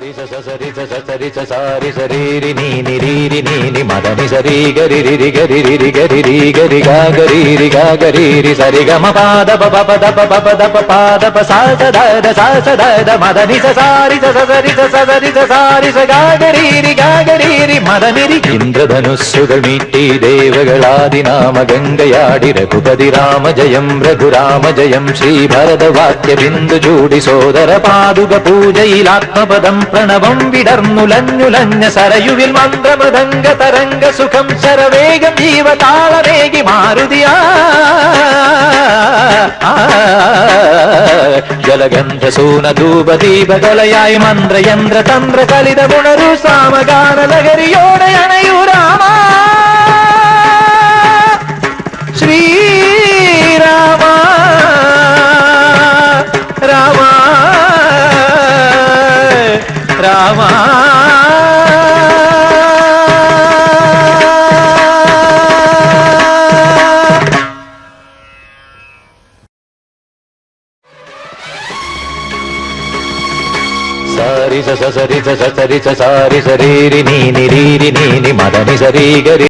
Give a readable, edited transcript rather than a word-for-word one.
సరి సరి సరి నీ మదని సరి గరి రి గరి రి గరి రి గరి గా గరి రి సరి గ మ పాద ప ప ద ప ప ద ప పాద ప సా స ద మదని సరి సరి సారి స గా గరి రి మదని రి ഇന്ദ്രധനുസ്സുകൾ മീട്ടി ദേവകളാദിനാമ ഗംഗയാടി രഘുപതി രാമ ജയം ശ്രീ ഭരതവാക്യ ബിന്ദു ചൂടി സോദര പാദുക പൂജയിൽ ആത്മപദം പ്രണവം വിടർന്നുലഞ്ഞുലഞ്ഞ സരയുവിൽ മന്ത്രമൃദംഗ തരംഗ സുഖം ശരവേഗം ജീവതാളവേഗി മാരുതിയാ ജലഗന്ധ സൂന ധൂപ ദീപകലയായി മന്ത്രയന്ത്ര തന്ത്ര കലിത ഗുണരു സാമഗാന ലഹരിയോടെ അണയൂ രാമ ശ്രീരാമ രാമ രാമ സരി സരി സരി സരി നി മദനി സരി ഗരി